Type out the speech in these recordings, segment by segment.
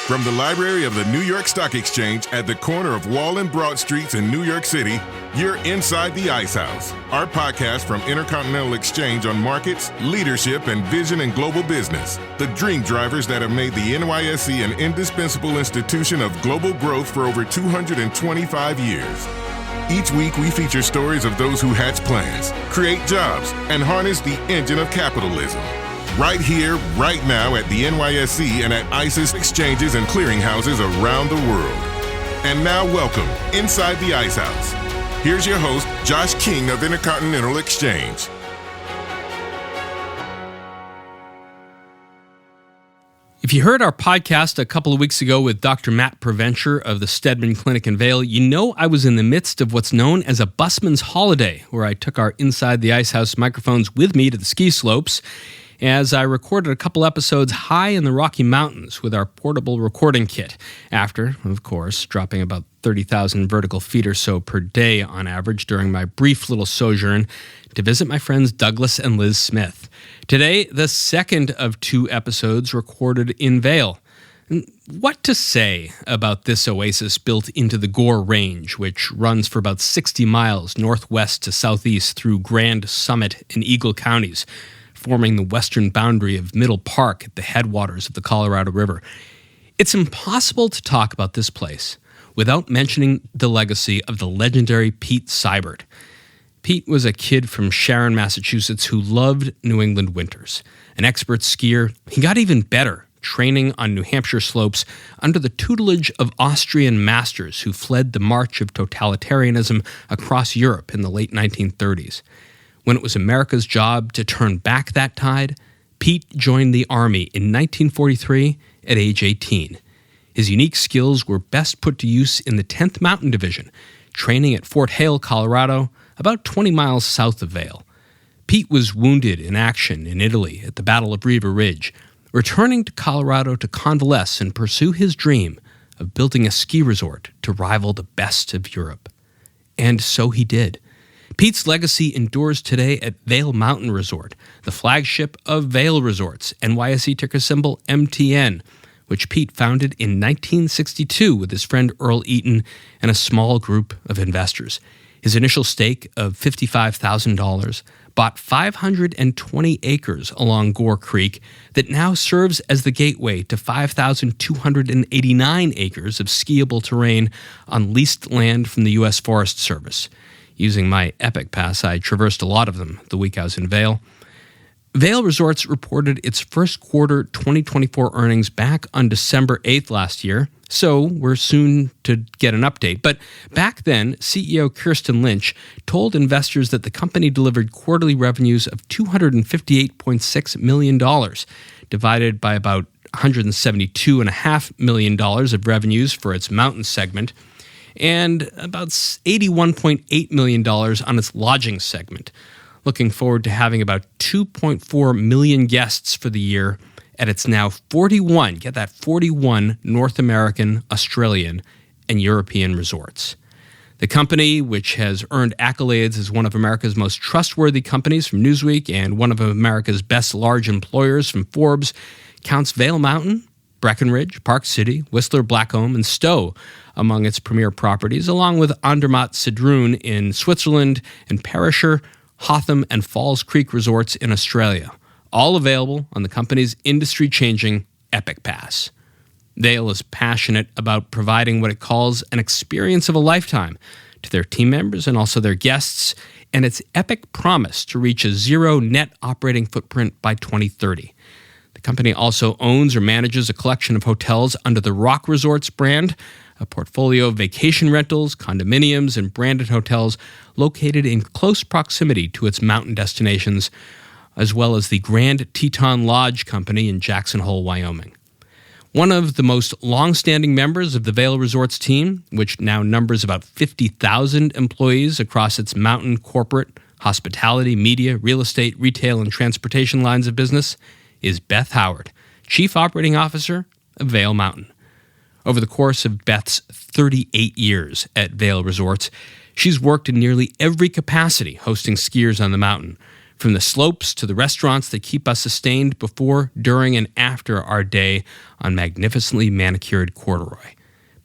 From the library of the New York Stock Exchange at the corner of Wall and Broad Streets in New York City, you're inside the Ice House, our podcast from Intercontinental Exchange on markets, leadership, and vision in global business. The dream drivers that have made the NYSE an indispensable institution of global growth for over 225 years. Each week, we feature stories of those who hatch plans, create jobs, and harness the engine of capitalism. Right here, right now at the NYSE and at ICE's exchanges and clearinghouses around the world. And now welcome inside the Ice House. Here's your host, Josh King of Intercontinental Exchange. If you heard our podcast a couple of weeks ago with Dr. Matt Preventure of the Stedman Clinic in Vail, you know I was in the midst of what's known as a busman's holiday, where I took our Inside the Ice House microphones with me to the ski slopes as I recorded a couple episodes high in the Rocky Mountains with our portable recording kit, after, of course, dropping about 30,000 vertical feet or so per day on average during my brief little sojourn to visit my friends Douglas and Liz Smith. Today, the second of two episodes recorded in Vail. What to say about this oasis built into the Gore Range, which runs for about 60 miles northwest to southeast through Grand Summit and Eagle counties, forming the western boundary of Middle Park at the headwaters of the Colorado River. It's impossible to talk about this place without mentioning the legacy of the legendary Pete Seibert. Pete was a kid from Sharon, Massachusetts who loved New England winters. An expert skier, he got even better training on New Hampshire slopes under the tutelage of Austrian masters who fled the march of totalitarianism across Europe in the late 1930s. When it was America's job to turn back that tide, Pete joined the Army in 1943 at age 18. His unique skills were best put to use in the 10th Mountain Division, training at Fort Hale, Colorado, about 20 miles south of Vail. Pete was wounded in action in Italy at the Battle of Riva Ridge, returning to Colorado to convalesce and pursue his dream of building a ski resort to rival the best of Europe. And so he did. Pete's legacy endures today at Vail Mountain Resort, the flagship of Vail Resorts, NYSE ticker symbol MTN, which Pete founded in 1962 with his friend Earl Eaton and a small group of investors. His initial stake of $55,000 bought 520 acres along Gore Creek that now serves as the gateway to 5,289 acres of skiable terrain on leased land from the U.S. Forest Service. Using my Epic Pass, I traversed a lot of them the week I was in Vail. Vail Resorts reported its first quarter 2024 earnings back on December 8th last year, so we're soon to get an update. But back then, CEO Kirsten Lynch told investors that the company delivered quarterly revenues of $258.6 million, divided by about $172.5 million of revenues for its mountain segment, and about $81.8 million on its lodging segment. Looking forward to having about 2.4 million guests for the year at its now 41, get that, 41 North American, Australian, and European resorts. The company, which has earned accolades as one of America's most trustworthy companies from Newsweek and one of America's best large employers from Forbes, counts Vail Mountain, Breckenridge, Park City, Whistler Blackcomb, and Stowe among its premier properties, along with Andermatt-Sedrun in Switzerland and Perisher, Hotham, and Falls Creek resorts in Australia, all available on the company's industry-changing Epic Pass. Vail is passionate about providing what it calls an experience of a lifetime to their team members and also their guests, and its epic promise to reach a zero net operating footprint by 2030. The company also owns or manages a collection of hotels under the Rock Resorts brand, a portfolio of vacation rentals, condominiums, and branded hotels located in close proximity to its mountain destinations, as well as the Grand Teton Lodge Company in Jackson Hole, Wyoming. One of the most long-standing members of the Vail Resorts team, which now numbers about 50,000 employees across its mountain corporate, hospitality, media, real estate, retail, and transportation lines of business, is Beth Howard, Chief Operating Officer of Vail Mountain. Over the course of Beth's 38 years at Vail Resorts, she's worked in nearly every capacity hosting skiers on the mountain, From the slopes to the restaurants that keep us sustained before, during, and after our day on magnificently manicured corduroy.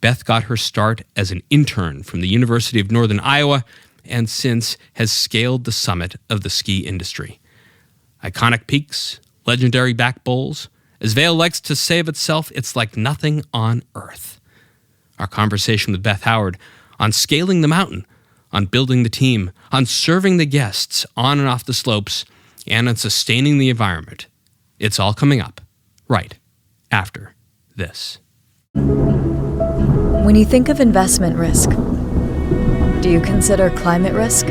Beth got her start as an intern from the University of Northern Iowa and since has scaled the summit of the ski industry. Iconic peaks, legendary back bowls. As Vail likes to say of itself, it's like nothing on earth. Our conversation with Beth Howard on scaling the mountain, on building the team, on serving the guests on and off the slopes, and on sustaining the environment. It's all coming up right after this. When you think of investment risk, do you consider climate risk?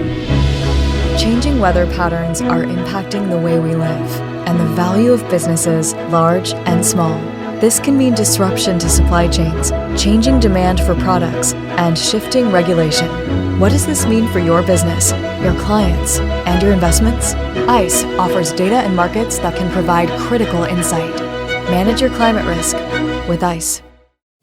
Changing weather patterns are impacting the way we live and the value of businesses, large and small. This can mean disruption to supply chains, changing demand for products, and shifting regulation. What does this mean for your business, your clients, and your investments? ICE offers data and markets that can provide critical insight. Manage your climate risk with ICE.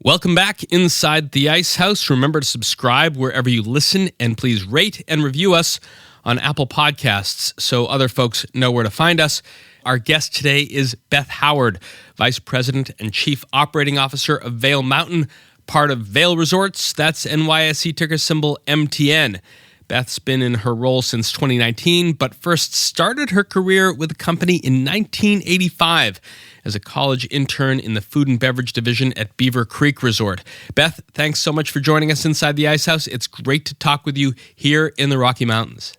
Welcome back inside the Ice House. Remember to subscribe wherever you listen, and please rate and review us on Apple Podcasts so other folks know where to find us. Our guest today is Beth Howard, Vice President and Chief Operating Officer of Vail Mountain, part of Vail Resorts. That's NYSE ticker symbol MTN. Beth's been in her role since 2019, but first started her career with the company in 1985 as a college intern in the food and beverage division at Beaver Creek Resort. Beth, thanks so much for joining us inside the Ice House. It's great to talk with you here in the Rocky Mountains.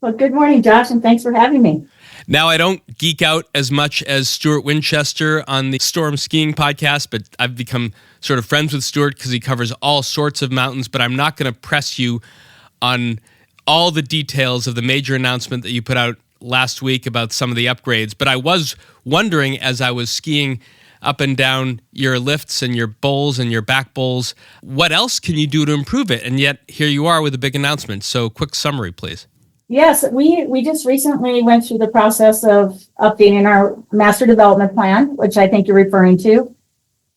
Well, good morning, Josh, and thanks for having me. Now, I don't geek out as much as Stuart Winchester on the Storm Skiing podcast, but I've become sort of friends with Stuart because he covers all sorts of mountains, but I'm not going to press you on all the details of the major announcement that you put out last week about some of the upgrades. But I was wondering, as I was skiing up and down your lifts and your bowls and your back bowls, what else can you do to improve it? And yet, here you are with a big announcement. So quick summary, please. Yes, we just recently went through the process of updating our master development plan, which I think you're referring to.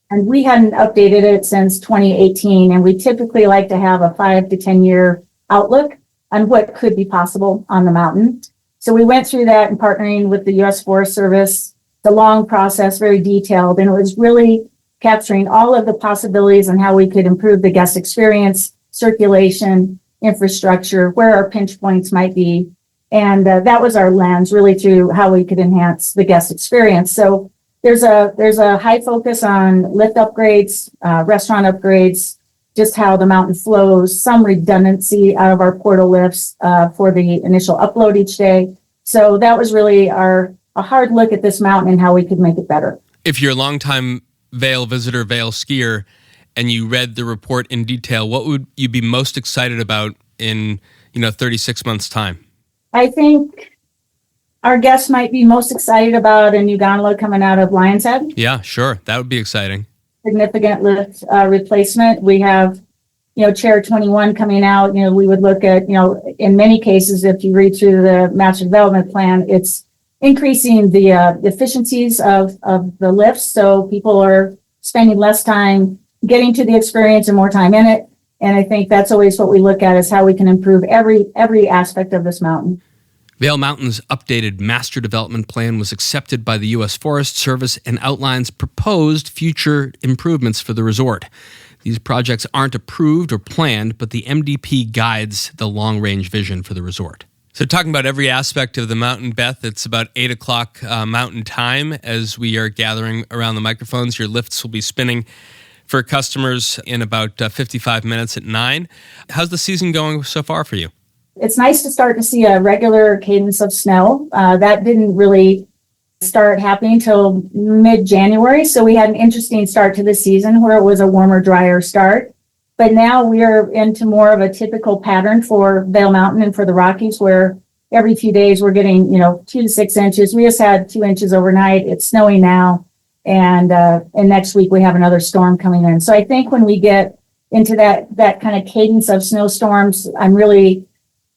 And we hadn't updated it since 2018. And we typically like to have a 5 to 10 year outlook on what could be possible on the mountain. So we went through that and partnering with the U.S. Forest Service, the long process, very detailed, and it was really capturing all of the possibilities and how we could improve the guest experience, circulation, infrastructure, where our pinch points might be. And that was our lens really through how we could enhance the guest experience. So there's a high focus on lift upgrades, restaurant upgrades, just how the mountain flows, some redundancy out of our portal lifts for the initial upload each day. So that was really a hard look at this mountain and how we could make it better. If you're a longtime Vail visitor, Vail skier, and you read the report in detail, what would you be most excited about in 36 months' time? I think our guests might be most excited about a new gondola coming out of Lion's Head. Yeah, sure. That would be exciting. Significant lift replacement. We have, Chair 21 coming out. We would look at, in many cases, if you read through the master development plan, it's increasing the efficiencies of the lifts. So people are spending less time getting to the experience and more time in it. And I think that's always what we look at is how we can improve every aspect of this mountain. Vail Mountain's updated master development plan was accepted by the U.S. Forest Service and outlines proposed future improvements for the resort. These projects aren't approved or planned, but the MDP guides the long-range vision for the resort. So talking about every aspect of the mountain, Beth, it's about 8 o'clock mountain time as we are gathering around the microphones. Your lifts will be spinning for customers in about 55 minutes at 9. How's the season going so far for you? It's nice to start to see a regular cadence of snow. That didn't really start happening until mid-January. So we had an interesting start to the season where it was a warmer, drier start. But now we are into more of a typical pattern for Vail Mountain and for the Rockies, where every few days we're getting, 2 to 6 inches. We just had 2 inches overnight. It's snowing now. And next week we have another storm coming in. So I think when we get into that kind of cadence of snowstorms, I'm really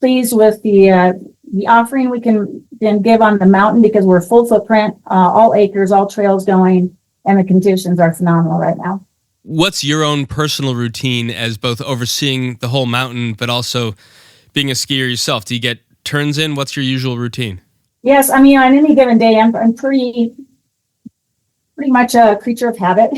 pleased with the offering we can then give on the mountain because we're full footprint, all acres, all trails going, and the conditions are phenomenal right now. What's your own personal routine as both overseeing the whole mountain, but also being a skier yourself? Do you get turns in? What's your usual routine? Yes, I mean, on any given day, I'm pretty much a creature of habit.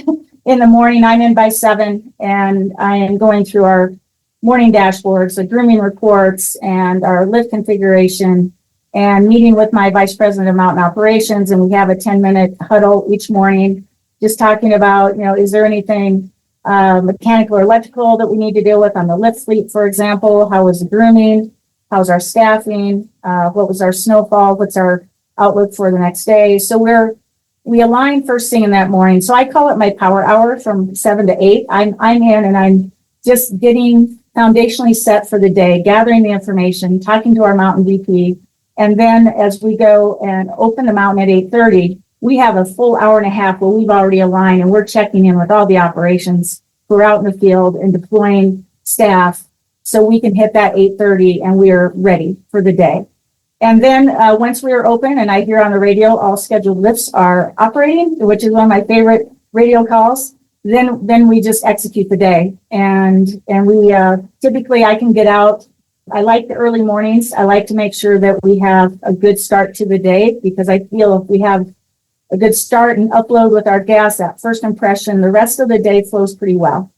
In the morning, I'm in by 7, and I am going through our morning dashboards, the grooming reports, and our lift configuration, and meeting with my vice president of mountain operations. And we have a 10-minute huddle each morning, just talking about, is there anything mechanical or electrical that we need to deal with on the lift fleet, for example? How was the grooming? How's our staffing? What was our snowfall? What's our outlook for the next day? So we align first thing in that morning. So I call it my power hour from 7 to 8. I'm in and I'm just getting foundationally set for the day, gathering the information, talking to our mountain VP. And then as we go and open the mountain at 8:30, we have a full hour and a half where we've already aligned and we're checking in with all the operations who are out in the field and deploying staff so we can hit that 8:30 and we're ready for the day. And then once we are open and I hear on the radio all scheduled lifts are operating, which is one of my favorite radio calls, then we just execute the day. And we typically I can get out. I like the early mornings. I like to make sure that we have a good start to the day because I feel if we have a good start and upload with our gas, that first impression, the rest of the day flows pretty well.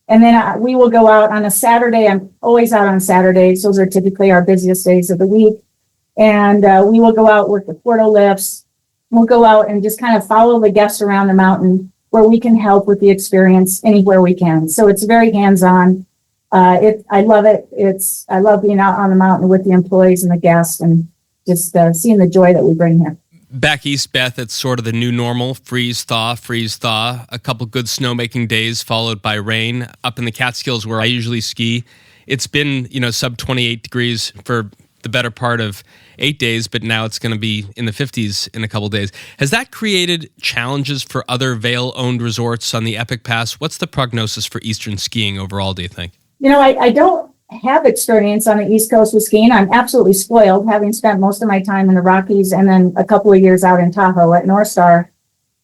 And then we will go out on a Saturday. I'm always out on Saturdays. Those are typically our busiest days of the week. And we will go out, work the portal lifts. We'll go out and just kind of follow the guests around the mountain where we can help with the experience anywhere we can. So it's very hands-on. I love it. I love being out on the mountain with the employees and the guests and just seeing the joy that we bring here. Back east, Beth, it's sort of the new normal, freeze, thaw, a couple good snowmaking days followed by rain. Up in the Catskills where I usually ski, it's been, sub 28 degrees for the better part of 8 days, but now it's going to be in the 50s in a couple days. Has that created challenges for other Vail-owned resorts on the Epic Pass? What's the prognosis for Eastern skiing overall, do you think? I don't have experience on the East Coast with skiing. I'm absolutely spoiled, having spent most of my time in the Rockies and then a couple of years out in Tahoe at North Star,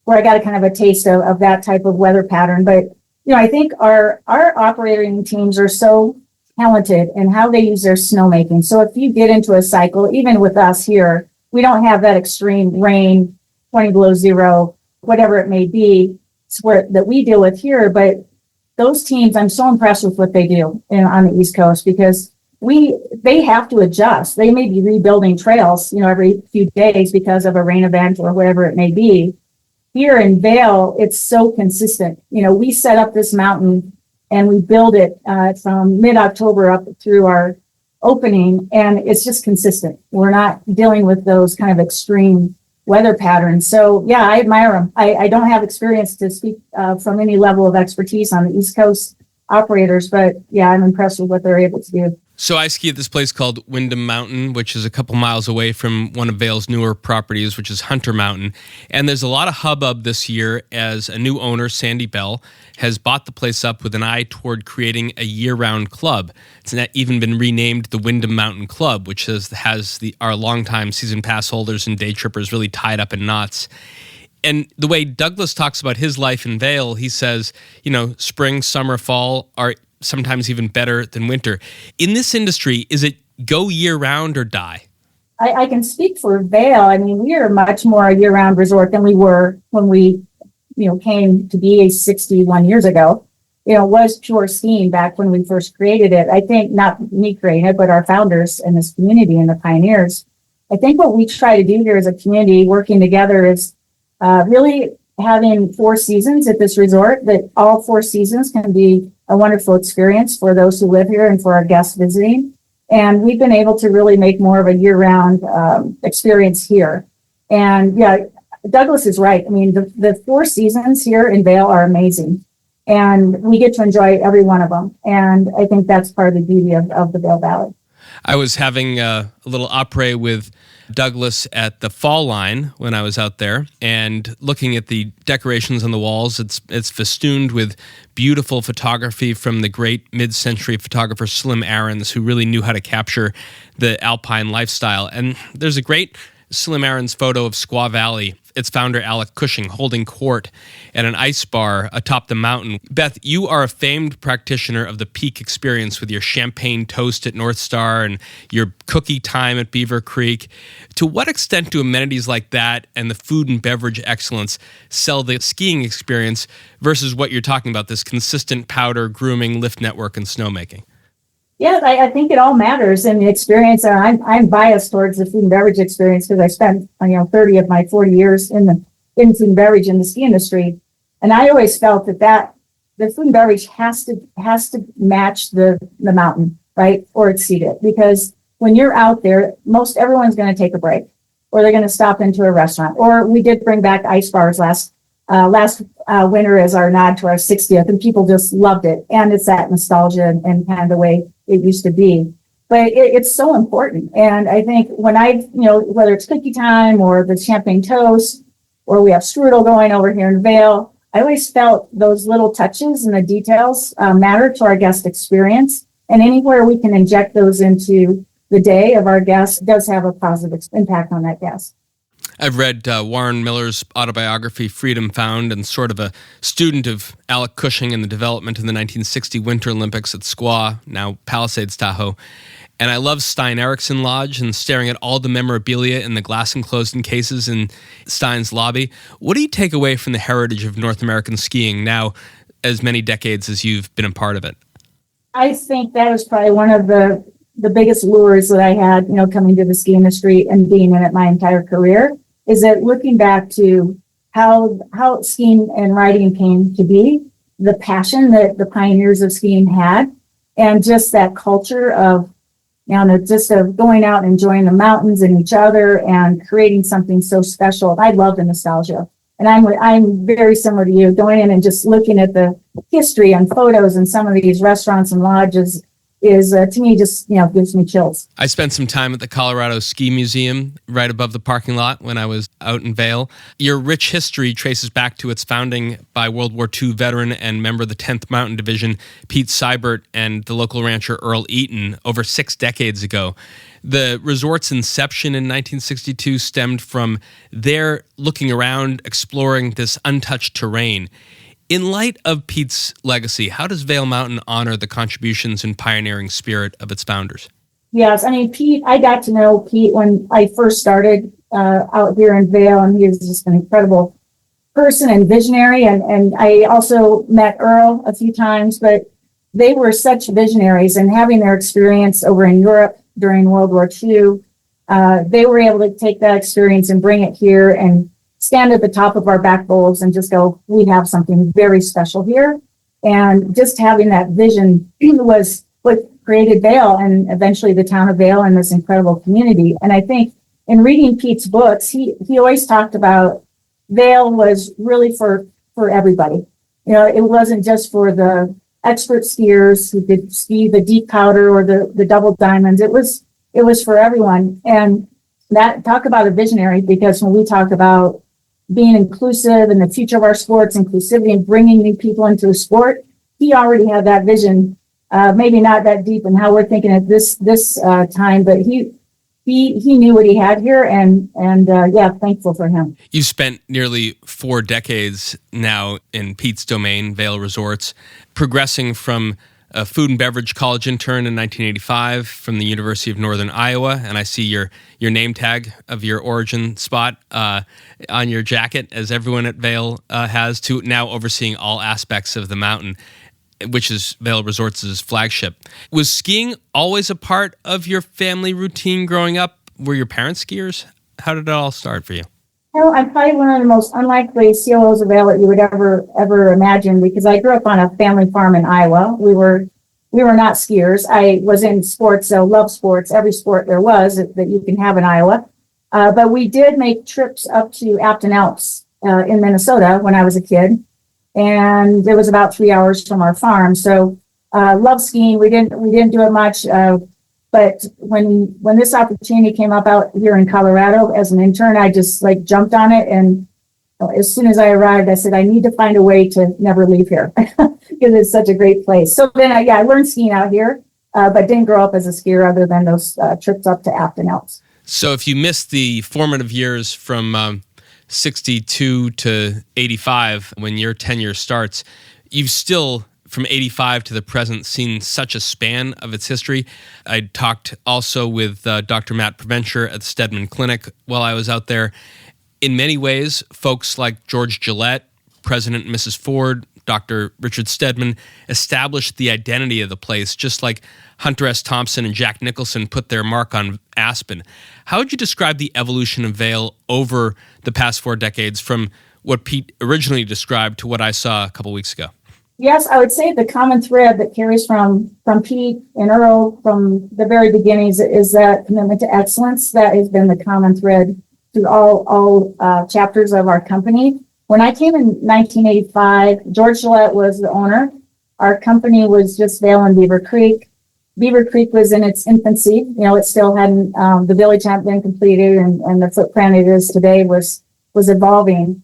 where I got a kind of a taste of that type of weather pattern. But, I think our operating teams are so talented in how they use their snowmaking. So if you get into a cycle, even with us here, we don't have that extreme rain, 20 below zero, whatever it may be, that we deal with here. But those teams, I'm so impressed with what they do on the East Coast because they have to adjust. They may be rebuilding trails, every few days because of a rain event or whatever it may be. Here in Vail, it's so consistent. We set up this mountain and we build it from mid-October up through our opening, and it's just consistent. We're not dealing with those kind of extreme weather patterns. So, yeah, I admire them. I don't have experience to speak from any level of expertise on the East Coast operators, but, yeah, I'm impressed with what they're able to do. So I ski at this place called Windham Mountain, which is a couple miles away from one of Vail's newer properties, which is Hunter Mountain. And there's a lot of hubbub this year as a new owner, Sandy Bell, has bought the place up with an eye toward creating a year-round club. It's even been renamed the Windham Mountain Club, which has our longtime season pass holders and day trippers really tied up in knots. And the way Douglas talks about his life in Vail, he says, spring, summer, fall are sometimes even better than winter. In this industry, is it go year-round or die? I can speak for Vail. I mean, we are much more a year-round resort than we were when we, came to be 61 years ago. It was pure skiing back when we first created it. I think not me creating it, but our founders in this community and the pioneers. I think what we try to do here as a community working together is really having 4 seasons at this resort, that all 4 seasons can be a wonderful experience for those who live here and for our guests visiting. And we've been able to really make more of a year-round experience here. And yeah, Douglas is right. I mean, the 4 seasons here in Vail are amazing. And we get to enjoy every one of them. And I think that's part of the beauty of the Vail Valley. I was having a little après with Douglas at the Fall Line when I was out there, and looking at the decorations on the walls. It's festooned with beautiful photography from the great mid-century photographer Slim Aarons, who really knew how to capture the alpine lifestyle. And there's a great Slim Aaron's photo of Squaw Valley, its founder Alec Cushing holding court at an ice bar atop the mountain. Beth, you are a famed practitioner of the peak experience with your champagne toast at North Star and your cookie time at Beaver Creek. To what extent do amenities like that and the food and beverage excellence sell the skiing experience versus what you're talking about, this consistent powder, grooming, lift network, and snowmaking? Yeah, I think it all matters in the experience. I'm biased towards the food and beverage experience because I spent 30 of my 40 years in food and beverage in the ski industry, and I always felt that the food and beverage has to match the mountain, right, or exceed it. Because when you're out there, most everyone's going to take a break, or they're going to stop into a restaurant. Or we did bring back ice bars last winter as our nod to our 60th, and people just loved it. And it's that nostalgia and kind of the way it used to be. But it's so important. And I think when whether it's cookie time or the champagne toast, or we have strudel going over here in Vail, I always felt those little touches and the details matter to our guest experience. And anywhere we can inject those into the day of our guests does have a positive impact on that guest. I've read Warren Miller's autobiography, Freedom Found, and sort of a student of Alec Cushing and the development in the 1960 Winter Olympics at Squaw, now Palisades, Tahoe. And I love Stein Eriksen Lodge and staring at all the memorabilia in the glass enclosed cases in Stein's lobby. What do you take away from the heritage of North American skiing now, as many decades as you've been a part of it? I think that was probably one of the biggest lures that I had, coming to the ski industry and being in it my entire career, is that looking back to how skiing and riding came to be, the passion that the pioneers of skiing had, and just that culture of, just of going out and enjoying the mountains and each other and creating something so special. I love the nostalgia. And I'm very similar to you, going in and just looking at the history and photos and some of these restaurants and lodges is to me just gives me chills. I spent some time at the Colorado Ski Museum right above the parking lot when I was out in Vail. Your rich history traces back to its founding by World War II veteran and member of the 10th Mountain Division, Pete Seibert, and the local rancher Earl Eaton over 6 decades ago. The resort's inception in 1962 stemmed from their looking around, exploring this untouched terrain. In light of Pete's legacy, how does Vail Mountain honor the contributions and pioneering spirit of its founders? Yes, Pete, I got to know Pete when I first started out here in Vail, and he was just an incredible person and visionary. And I also met Earl a few times, but they were such visionaries, and having their experience over in Europe during World War II, they were able to take that experience and bring it here and stand at the top of our back bowls and just go, we have something very special here. And just having that vision was what created Vail and eventually the town of Vail and this incredible community. And I think in reading Pete's books, he always talked about Vail was really for everybody. It wasn't just for the expert skiers who could ski the deep powder or the double diamonds. It was for everyone. And that, talk about a visionary, because when we talk about being inclusive and the future of our sports, inclusivity and bringing new people into the sport, he already had that vision, maybe not that deep in how we're thinking at this time, but he knew what he had here, and thankful for him. You spent nearly 4 decades now in Pete's domain, Vail Resorts, progressing from a food and beverage college intern in 1985 from the University of Northern Iowa, and I see your name tag of your origin spot on your jacket, as everyone at Vail has, to now overseeing all aspects of the mountain, which is Vail Resorts' flagship. Was skiing always a part of your family routine growing up? Were your parents skiers? How did it all start for you? I'm probably one of the most unlikely COOs of Vail that you would ever imagine, because I grew up on a family farm in Iowa. We were not skiers. I was in sports, so love sports, every sport there was that you can have in Iowa. But we did make trips up to Afton Alps in Minnesota when I was a kid, and it was about 3 hours from our farm. So love skiing. We didn't do it much. But when this opportunity came up out here in Colorado as an intern, I just jumped on it. And as soon as I arrived, I said, I need to find a way to never leave here because it's such a great place. So then I learned skiing out here, but didn't grow up as a skier other than those trips up to Afton Alps. So if you missed the formative years from 62 to 85, when your tenure starts, you've still, from 85 to the present, seen such a span of its history. I talked also with Dr. Matt Preventure at the Stedman Clinic while I was out there. In many ways, folks like George Gillette, President and Mrs. Ford, Dr. Richard Stedman established the identity of the place, just like Hunter S. Thompson and Jack Nicholson put their mark on Aspen. How would you describe the evolution of Vail over the past 4 decades from what Pete originally described to what I saw a couple weeks ago? Yes, I would say the common thread that carries from Pete and Earl from the very beginnings is that commitment to excellence. That has been the common thread through all chapters of our company. When I came in 1985, George Gillette was the owner. Our company was just Vail and Beaver Creek. Beaver Creek was in its infancy. It still hadn't, the village hadn't been completed, and the footprint it is today was evolving.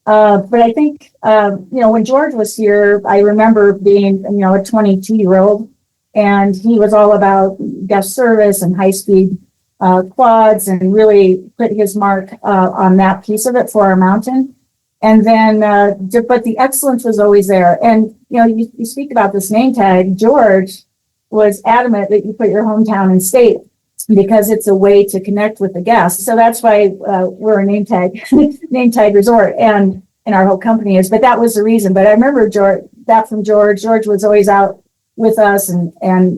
But I think, when George was here, I remember being, a 22-year-old, and he was all about guest service and high-speed quads, and really put his mark on that piece of it for our mountain. And then, but the excellence was always there. And, you speak about this name tag. George was adamant that you put your hometown and state because it's a way to connect with the guests. So that's why we're a name tag resort, and our whole company is. But that was the reason. But I remember that from George. George was always out with us, and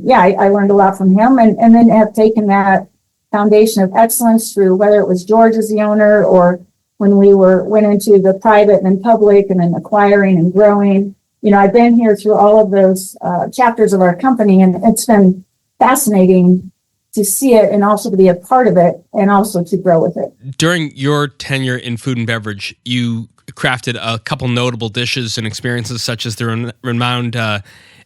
I learned a lot from him, and then have taken that foundation of excellence through whether it was George as the owner or when we went into the private and then public and then acquiring and growing. I've been here through all of those chapters of our company, and it's been fascinating to see it and also to be a part of it and also to grow with it. During your tenure in food and beverage, you crafted a couple notable dishes and experiences, such as the renowned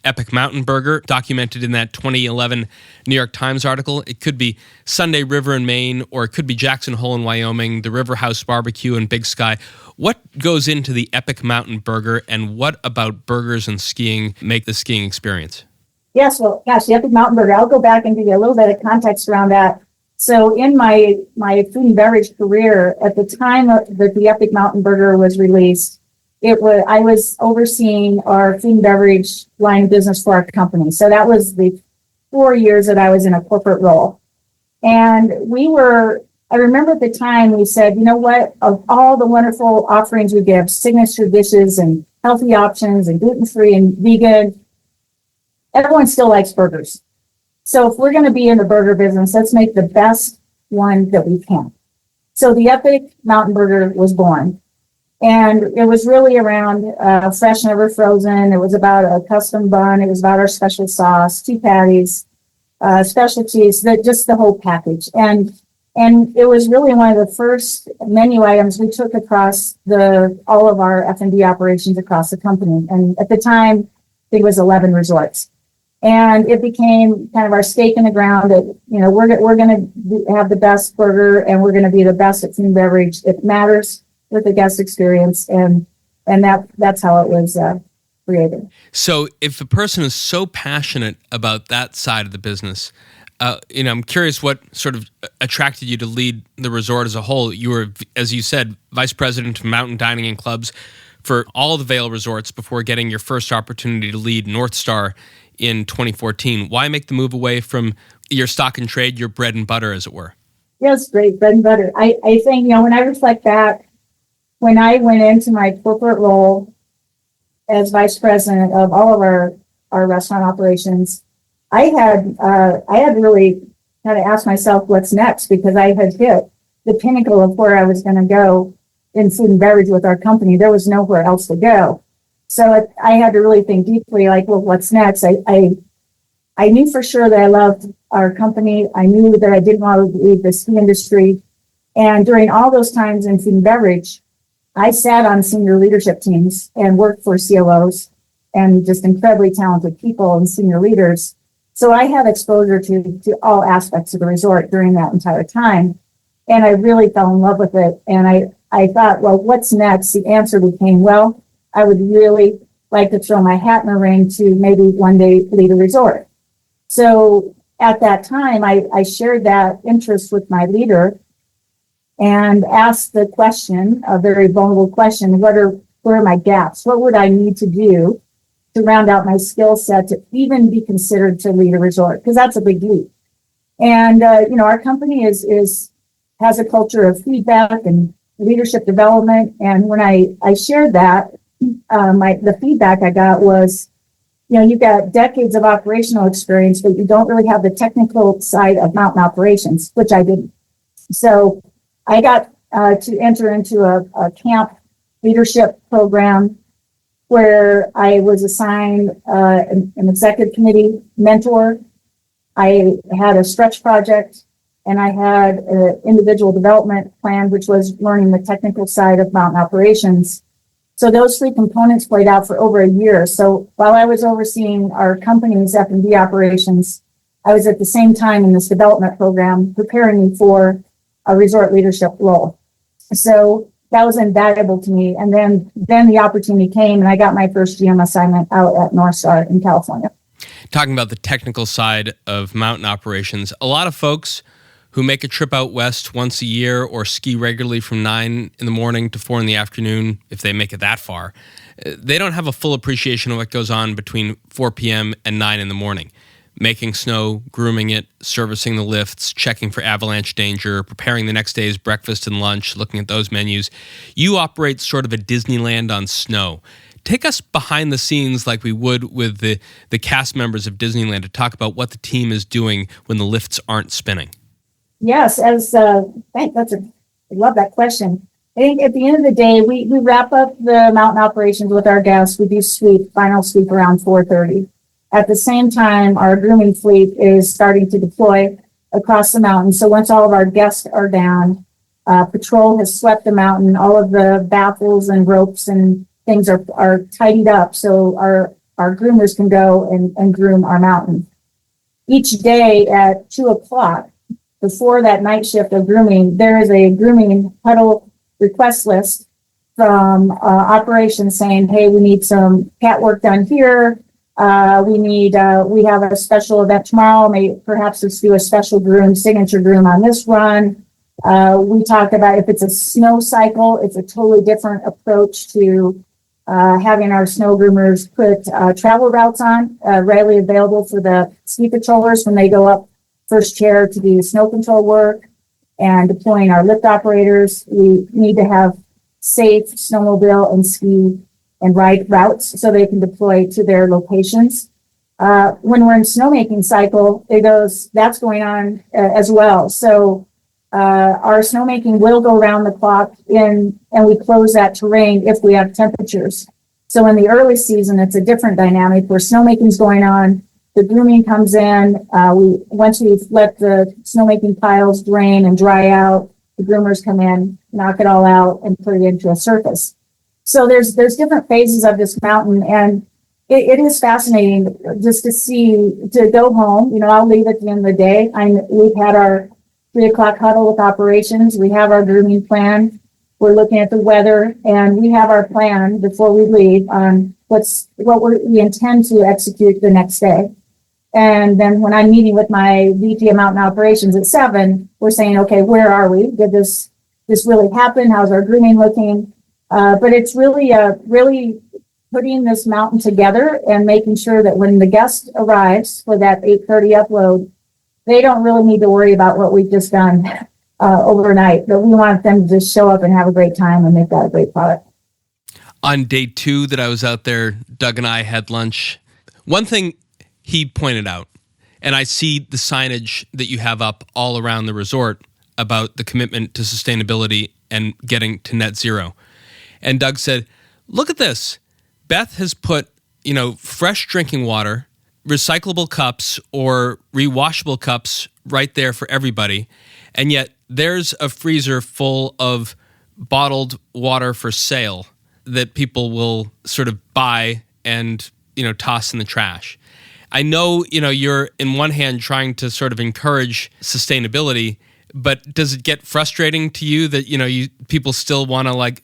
Epic Mountain Burger, documented in that 2011 New York Times article. It could be Sunday River in Maine, or it could be Jackson Hole in Wyoming, the River House Barbecue in Big Sky. What goes into the Epic Mountain Burger, and what about burgers and skiing make the skiing experience? Yes, well, gosh, the Epic Mountain Burger, I'll go back and give you a little bit of context around that. So in my food and beverage career, at the time that the Epic Mountain Burger was released, I was overseeing our food and beverage line of business for our company. So that was the 4 years that I was in a corporate role. And I remember at the time we said, you know what, of all the wonderful offerings we give, signature dishes and healthy options and gluten-free and vegan, everyone still likes burgers. So if we're going to be in the burger business, let's make the best one that we can. So the Epic Mountain Burger was born. And it was really around fresh, never frozen. It was about a custom bun. It was about our special sauce, 2 patties, specialties, just the whole package. And it was really one of the first menu items we took across all of our F&B operations across the company. And at the time, I think it was 11 resorts. And it became kind of our stake in the ground that, we're going to have the best burger, and we're going to be the best at food and beverage. It matters with the guest experience, and that's how it was created. So if a person is so passionate about that side of the business, I'm curious what sort of attracted you to lead the resort as a whole. You were, as you said, vice president of mountain dining and clubs for all the Vail resorts before getting your first opportunity to lead North Star in 2014. Why make the move away from your stock and trade, your bread and butter, as it were? Yes, great, bread and butter. I think, when I reflect back, when I went into my corporate role as vice president of all of our restaurant operations, I had really kind of asked myself what's next, because I had hit the pinnacle of where I was going to go in food and beverage with our company. There was nowhere else to go. So I had to really think deeply, like, well, what's next? I knew for sure that I loved our company. I knew that I didn't want to leave the ski industry. And during all those times in food and beverage, I sat on senior leadership teams and worked for COOs and just incredibly talented people and senior leaders. So I had exposure to all aspects of the resort during that entire time. And I really fell in love with it. And I thought, well, what's next? The answer became, well, I would really like to throw my hat in the ring to maybe one day lead a resort. So at that time, I shared that interest with my leader and asked the question, a very vulnerable question, where are my gaps? What would I need to do to round out my skill set to even be considered to lead a resort? Because that's a big leap. And, our company has a culture of feedback and leadership development. And when I shared that, the feedback I got was, you've got decades of operational experience, but you don't really have the technical side of mountain operations, which I didn't. So I got to enter into a camp leadership program where I was assigned an executive committee mentor. I had a stretch project, and I had an individual development plan, which was learning the technical side of mountain operations. So those three components played out for over a year. So while I was overseeing our company's F&B operations, I was at the same time in this development program preparing me for a resort leadership role. So that was invaluable to me. And then the opportunity came, and I got my first GM assignment out at North Star in California. Talking about the technical side of mountain operations, a lot of folks who make a trip out west once a year or ski regularly from 9 in the morning to 4 in the afternoon, if they make it that far, they don't have a full appreciation of what goes on between 4 p.m. and 9 in the morning. Making snow, grooming it, servicing the lifts, checking for avalanche danger, preparing the next day's breakfast and lunch, looking at those menus. You operate sort of a Disneyland on snow. Take us behind the scenes like we would with the cast members of Disneyland to talk about what the team is doing when the lifts aren't spinning. Yes, I love that question. I think at the end of the day, we wrap up the mountain operations with our guests. We do final sweep around 4:30. At the same time, our grooming fleet is starting to deploy across the mountain. So once all of our guests are down, patrol has swept the mountain. All of the baffles and ropes and things are tidied up. So our groomers can go and groom our mountain. Each day at 2:00, before that night shift of grooming, there is a grooming huddle request list from operations saying, hey, we need some cat work done here. We have a special event tomorrow. Perhaps let's do a special signature groom on this run. We talked about if it's a snow cycle, it's a totally different approach to having our snow groomers put travel routes on, readily available for the ski patrollers when they go up first chair to do snow control work, and deploying our lift operators. We need to have safe snowmobile and ski and ride routes so they can deploy to their locations. When we're in snowmaking cycle, that's going on as well. So our snowmaking will go around the clock and we close that terrain if we have temperatures. So in the early season, it's a different dynamic where snowmaking's going on. The grooming comes in. Once we've let the snowmaking piles drain and dry out, the groomers come in, knock it all out, and put it into a surface. So there's different phases of this mountain, and it is fascinating just to go home. I'll leave at the end of the day. We've had our 3:00 huddle with operations. We have our grooming plan. We're looking at the weather, and we have our plan before we leave on what we intend to execute the next day. And then when I'm meeting with my VP of Mountain Operations at 7, we're saying, okay, where are we? Did this really happen? How's our grooming looking? But it's really putting this mountain together and making sure that when the guest arrives for that 8:30 upload, they don't really need to worry about what we've just done overnight. But we want them to just show up and have a great time, and they've got a great product. On day 2 that I was out there, Doug and I had lunch. One thing he pointed out, and I see the signage that you have up all around the resort about the commitment to sustainability and getting to net zero. And Doug said, look at this. Beth has put, fresh drinking water, recyclable cups or rewashable cups right there for everybody. And yet there's a freezer full of bottled water for sale that people will sort of buy and, toss in the trash. I know, you're in one hand trying to sort of encourage sustainability, but does it get frustrating to you that, people still want to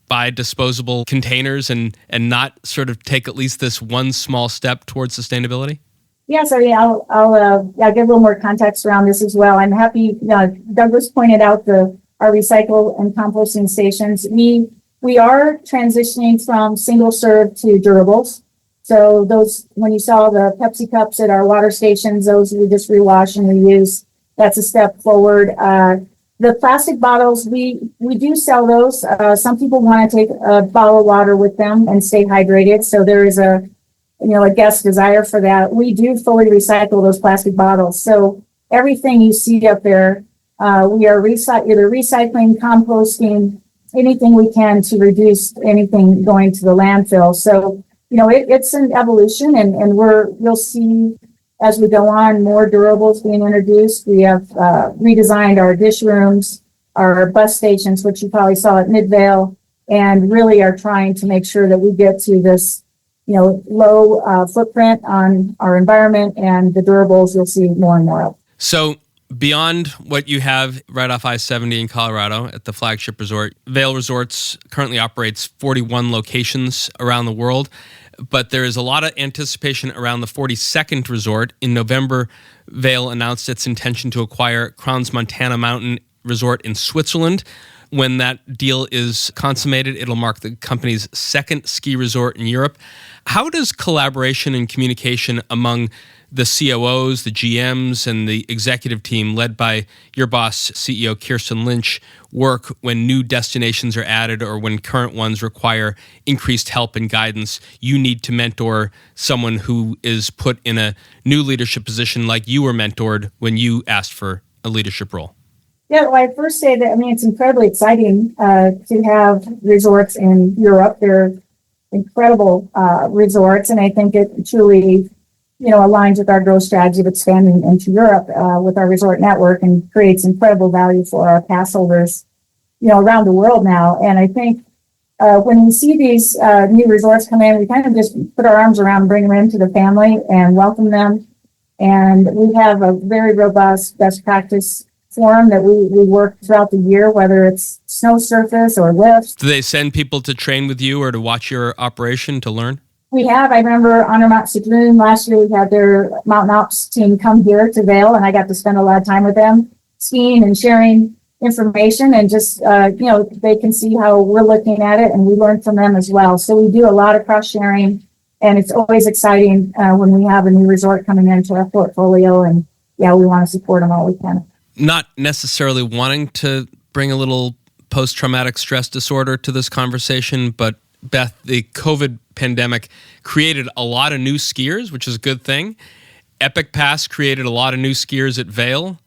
buy disposable containers and not sort of take at least this one small step towards sustainability? Yes, I mean, I'll give a little more context around this as well. I'm happy, Douglas pointed out our recycle and composting stations. We are transitioning from single serve to durables. So those, when you saw the Pepsi cups at our water stations, those we just rewash and reuse. That's a step forward. The plastic bottles, we do sell those. Some people want to take a bottle of water with them and stay hydrated. So there is a guest desire for that. We do fully recycle those plastic bottles. So everything you see up there, we are either recycling, composting, anything we can to reduce anything going to the landfill. So, it's an evolution, and you'll see as we go on more durables being introduced. We have redesigned our dish rooms, our bus stations, which you probably saw at Mid-Vail, and really are trying to make sure that we get to this low footprint on our environment, and the durables you'll see more and more of. So beyond what you have right off I-70 in Colorado at the flagship resort, Vail Resorts currently operates 41 locations around the world, but there is a lot of anticipation around the 42nd resort. In November, Vail announced its intention to acquire Crans-Montana Mountain Resort in Switzerland. When that deal is consummated, it'll mark the company's second ski resort in Europe. How does collaboration and communication among the COOs, the GMs, and the executive team led by your boss, CEO Kirsten Lynch, work when new destinations are added or when current ones require increased help and guidance? You need to mentor someone who is put in a new leadership position like you were mentored when you asked for a leadership role. Yeah, well, I first say that, it's incredibly exciting to have resorts in Europe. They're incredible resorts, and I think it truly, aligns with our growth strategy of expanding into Europe with our resort network, and creates incredible value for our pass holders, around the world now. And I think when we see these new resorts come in, we kind of just put our arms around and bring them into the family and welcome them. And we have a very robust best practice forum that we work throughout the year, whether it's snow surface or lifts. Do they send people to train with you or to watch your operation to learn? We have. I remember on our Mount Sedrun last year, we had their mountain ops team come here to Vail, and I got to spend a lot of time with them skiing and sharing information, and just, they can see how we're looking at it, and we learn from them as well. So we do a lot of cross sharing, and it's always exciting when we have a new resort coming into our portfolio, and we want to support them all we can. Not necessarily wanting to bring a little post-traumatic stress disorder to this conversation, but Beth, the COVID pandemic created a lot of new skiers, which is a good thing. Epic Pass created a lot of new skiers at Vail.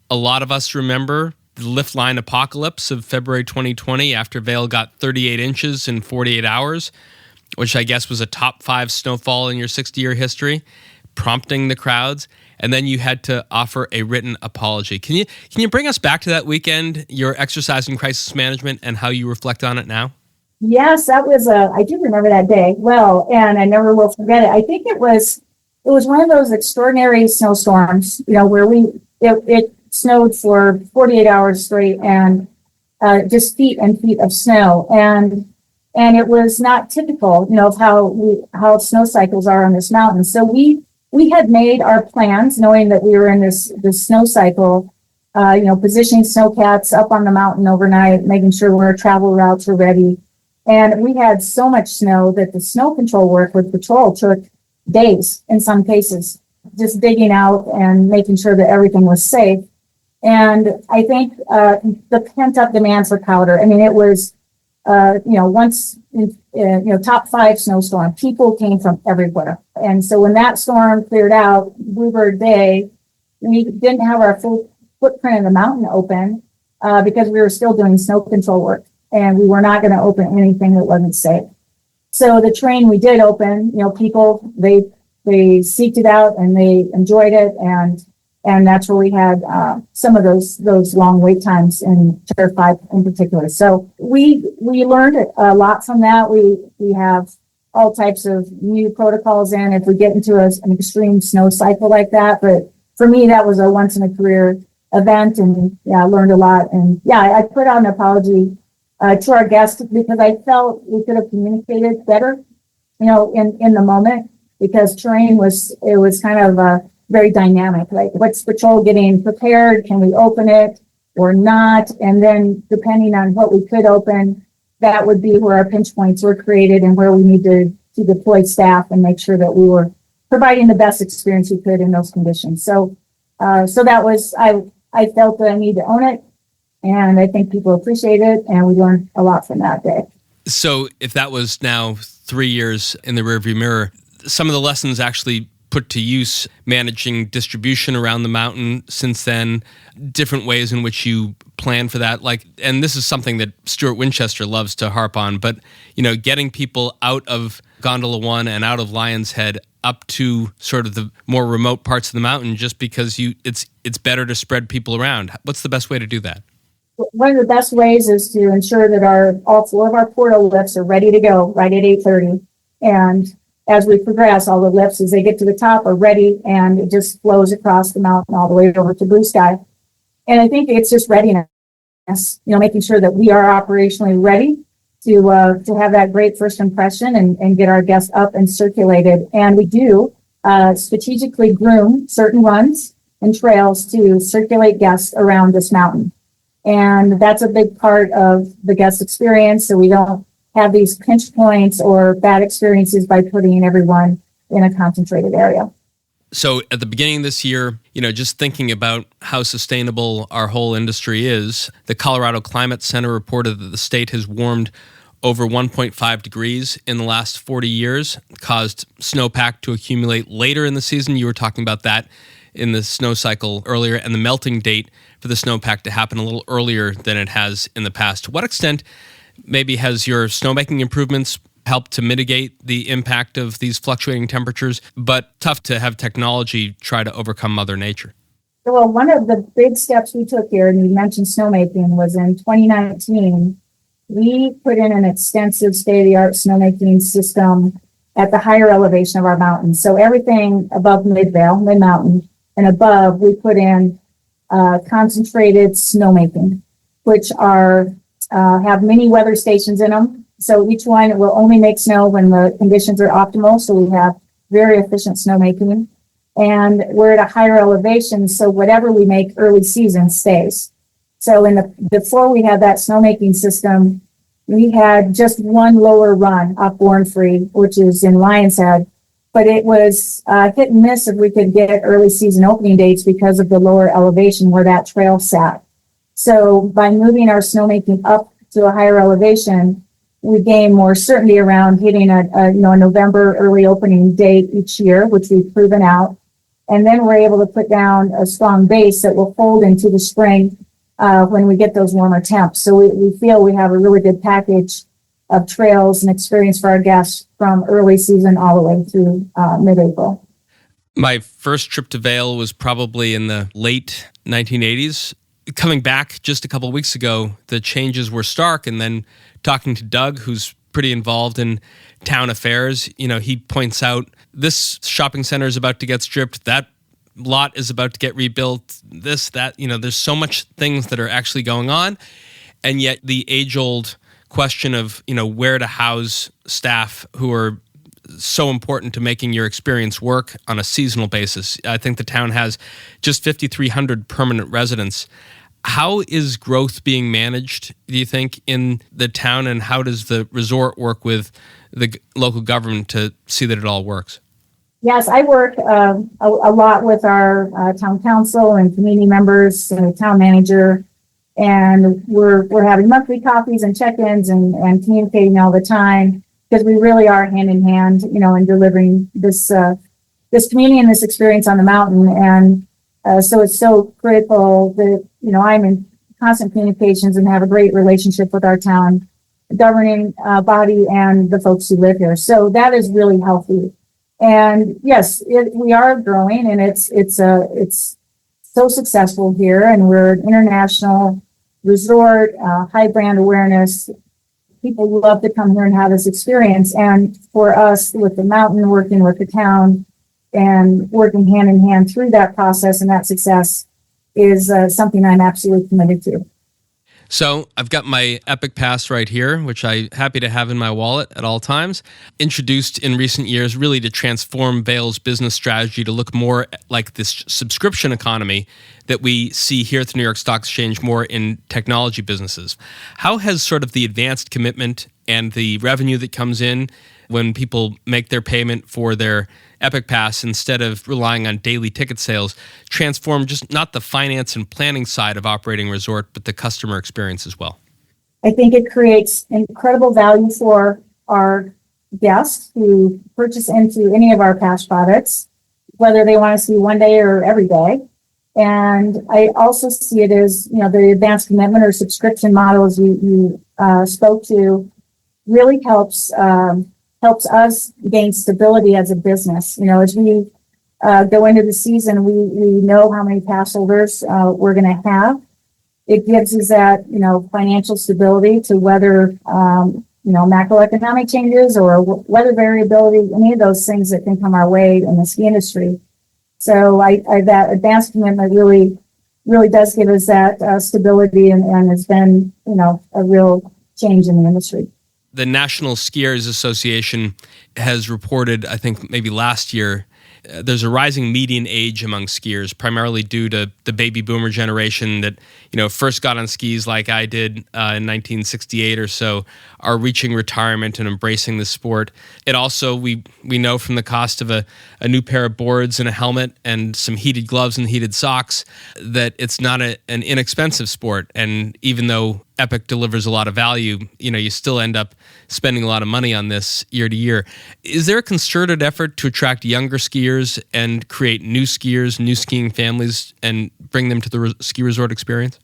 A lot of us remember the lift line apocalypse of February 2020 after Vail got 38 inches in 48 hours, which I guess was a top 5 snowfall in your 60-year history, prompting the crowds. And then you had to offer a written apology. Can you bring us back to that weekend, your exercise in crisis management, and how you reflect on it now? Yes, that was I do remember that day well, and I never will forget it. I think it was one of those extraordinary snowstorms, where it snowed for 48 hours straight, and just feet and feet of snow, and it was not typical, of how snow cycles are on this mountain. So we had made our plans knowing that we were in this snow cycle, positioning snowcats up on the mountain overnight, making sure our travel routes were ready. And we had so much snow that the snow control work with patrol took days in some cases, just digging out and making sure that everything was safe. And I think the pent-up demand for powder, it was, once, top 5 snowstorm, people came from everywhere. And so when that storm cleared out, Bluebird Day, we didn't have our full footprint of the mountain open because we were still doing snow control work, and we were not going to open anything that wasn't safe. So the train we did open, people, they seeked it out and they enjoyed it. And that's where we had some of those long wait times in Tier 5 in particular. So we learned a lot from that. We have all types of new protocols in if we get into an extreme snow cycle like that. But for me, that was a once in a career event, and I learned a lot. And I put out an apology to our guests because I felt we could have communicated better, in the moment. because terrain was kind of very dynamic. Like, what's patrol getting prepared? Can we open it or not? And then depending on what we could open, that would be where our pinch points were created and where we need to deploy staff and make sure that we were providing the best experience we could in those conditions. So that was, I felt that I need to own it, and I think people appreciate it, and we learned a lot from that day. So if that was now 3 years in the rearview mirror, some of the lessons actually put to use, managing distribution around the mountain since then, different ways in which you plan for that. Like, and this is something that Stuart Winchester loves to harp on, but, getting people out of Gondola 1 and out of Lion's Head up to sort of the more remote parts of the mountain, just because it's better to spread people around. What's the best way to do that? One of the best ways is to ensure that all 4 of our portal lifts are ready to go right at 8:30. And as we progress, all the lifts, as they get to the top, are ready, and it just flows across the mountain all the way over to blue sky. And I think it's just readiness, making sure that we are operationally ready to have that great first impression and get our guests up and circulated. And we do strategically groom certain runs and trails to circulate guests around this mountain. And that's a big part of the guest experience, so we don't have these pinch points or bad experiences by putting everyone in a concentrated area. So at the beginning of this year, just thinking about how sustainable our whole industry is, the Colorado Climate Center reported that the state has warmed over 1.5 degrees in the last 40 years, caused snowpack to accumulate later in the season. You were talking about that in the snow cycle earlier, and the melting date for the snowpack to happen a little earlier than it has in the past. To what extent maybe has your snowmaking improvements helped to mitigate the impact of these fluctuating temperatures, but tough to have technology try to overcome Mother Nature? Well, one of the big steps we took here, and you mentioned snowmaking, was in 2019. We put in an extensive state-of-the-art snowmaking system at the higher elevation of our mountain. So everything above Mid-Vail, Mid-Mountain, and above, we put in concentrated snowmaking, which have many weather stations in them. So each one will only make snow when the conditions are optimal. So we have very efficient snowmaking. And we're at a higher elevation, so whatever we make early season stays. So before we had that snowmaking system, we had just one lower run up Born Free, which is in Lion's Head. But it was hit and miss if we could get early season opening dates because of the lower elevation where that trail sat. So by moving our snowmaking up to a higher elevation, we gain more certainty around hitting a November early opening date each year, which we've proven out. And then we're able to put down a strong base that will fold into the spring when we get those warmer temps. So we feel we have a really good package of trails and experience for our guests from early season all the way through mid-April. My first trip to Vail was probably in the late 1980s. Coming back just a couple of weeks ago, the changes were stark. And then talking to Doug, who's pretty involved in town affairs, he points out this shopping center is about to get stripped. That lot is about to get rebuilt. This, that, there's so much things that are actually going on. And yet the age-old question of, where to house staff who are so important to making your experience work on a seasonal basis. I think the town has just 5,300 permanent residents. How is growth being managed, do you think, in the town, and how does the resort work with the local government to see that it all works? Yes, I work a lot with our town council and community members and the town manager, and we're having monthly coffees and check-ins and communicating all the time, because we really are hand in hand, in delivering this community and this experience on the mountain. And so it's so critical that, I'm in constant communications and have a great relationship with our town governing body and the folks who live here. So that is really healthy. And yes, we are growing, and it's so successful here, and we're an international resort, high brand awareness. People love to come here and have this experience. And for us, with the mountain, working with the town and working hand in hand through that process and that success is something I'm absolutely committed to. So I've got my Epic Pass right here, which I'm happy to have in my wallet at all times. Introduced in recent years really to transform Vail's business strategy to look more like this subscription economy that we see here at the New York Stock Exchange more in technology businesses. How has sort of the advanced commitment and the revenue that comes in when people make their payment for their Epic Pass instead of relying on daily ticket sales transform just not the finance and planning side of operating a resort, but the customer experience as well? I think it creates incredible value for our guests who purchase into any of our pass products, whether they want to see one day or every day. And I also see it as, the advanced commitment or subscription models you spoke to really helps us gain stability as a business. As we go into the season, we know how many pass holders we're going to have. It gives us that, financial stability to weather, macroeconomic changes or weather variability, any of those things that can come our way in the ski industry. So that advanced commitment really does give us that stability and it's been, a real change in the industry. The National Skiers Association has reported, I think maybe last year, there's a rising median age among skiers, primarily due to the baby boomer generation that, first got on skis like I did in 1968 or so, are reaching retirement and embracing the sport. It also, we know from the cost of a new pair of boards and a helmet and some heated gloves and heated socks that it's not an inexpensive sport. And even though Epic delivers a lot of value, you still end up spending a lot of money on this year to year. Is there a concerted effort to attract younger skiers and create new skiers, new skiing families, and bring them to the ski resort experience?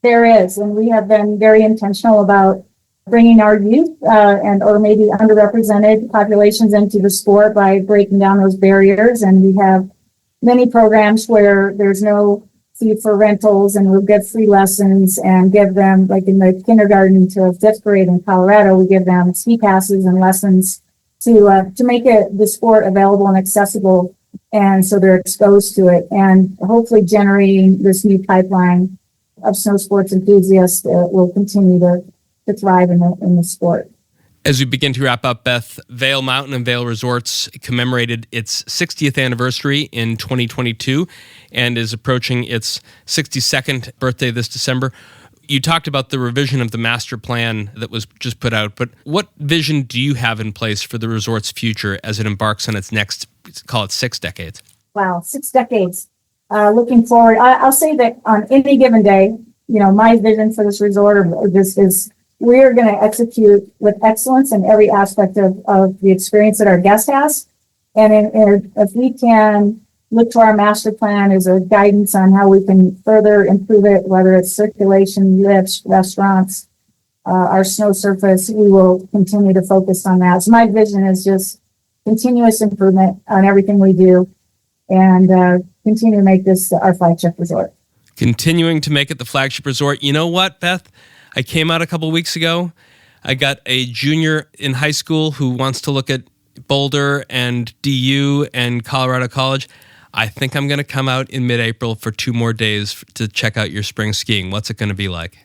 There is, and we have been very intentional about bringing our youth or maybe underrepresented populations into the sport by breaking down those barriers. And we have many programs where there's no fee for rentals, and we'll give free lessons and give them, like in the kindergarten to fifth grade in Colorado, we give them ski passes and lessons to make the sport available and accessible, and so they're exposed to it, and hopefully generating this new pipeline of snow sports enthusiasts that will continue to thrive in the sport. As we begin to wrap up, Beth, Vail Mountain and Vail Resorts commemorated its 60th anniversary in 2022 and is approaching its 62nd birthday this December. You talked about the revision of the master plan that was just put out, but what vision do you have in place for the resort's future as it embarks on its next, call it 6 decades? Wow, 6 decades. Looking forward, I'll say that on any given day, my vision for this resort is we're going to execute with excellence in every aspect of the experience that our guest has. And if we can look to our master plan as a guidance on how we can further improve it, whether it's circulation, lifts, restaurants, our snow surface, we will continue to focus on that. So my vision is just continuous improvement on everything we do and continue to make this our flagship resort. Continuing to make it the flagship resort. You know what, Beth? I came out a couple weeks ago. I got a junior in high school who wants to look at Boulder and DU and Colorado College. I think I'm going to come out in mid-April for 2 more days to check out your spring skiing. What's it going to be like?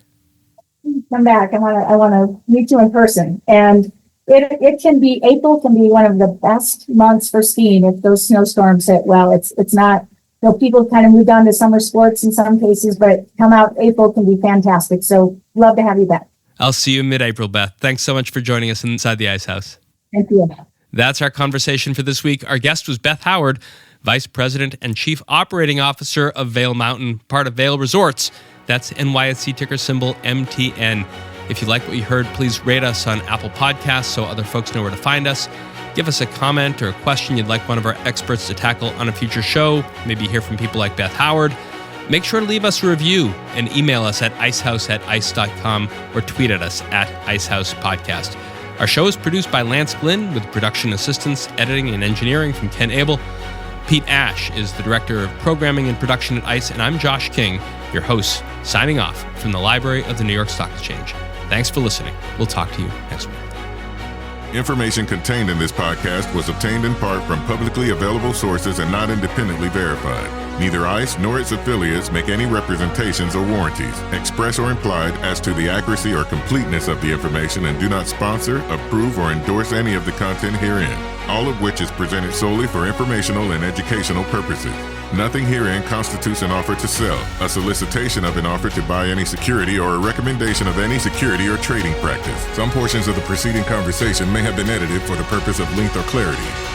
Come back. I want to meet you in person. And April can be one of the best months for skiing if those snowstorms hit well. It's not, people kind of moved on to summer sports in some cases, but come out, April can be fantastic. So love to have you back. I'll see you in mid-April, Beth. Thanks so much for joining us inside the Ice House. Thank you. That's our conversation for this week. Our guest was Beth Howard, Vice President and Chief Operating Officer of Vail Mountain, part of Vail Resorts. That's NYSE ticker symbol MTN. If you like what you heard, please rate us on Apple Podcasts so other folks know where to find us. Give us a comment or a question you'd like one of our experts to tackle on a future show. Maybe hear from people like Beth Howard. Make sure to leave us a review and email us at icehouse@ice.com or tweet at us at IceHousePodcast. Our show is produced by Lance Glynn with production assistance, editing, and engineering from Ken Abel. Pete Ash is the Director of Programming and Production at ICE, and I'm Josh King, your host, signing off from the Library of the New York Stock Exchange. Thanks for listening. We'll talk to you next week. Information contained in this podcast was obtained in part from publicly available sources and not independently verified. Neither ICE nor its affiliates make any representations or warranties, express or implied, as to the accuracy or completeness of the information and do not sponsor, approve, or endorse any of the content herein, all of which is presented solely for informational and educational purposes. Nothing herein constitutes an offer to sell, a solicitation of an offer to buy any security, or a recommendation of any security or trading practice. Some portions of the preceding conversation may have been edited for the purpose of length or clarity.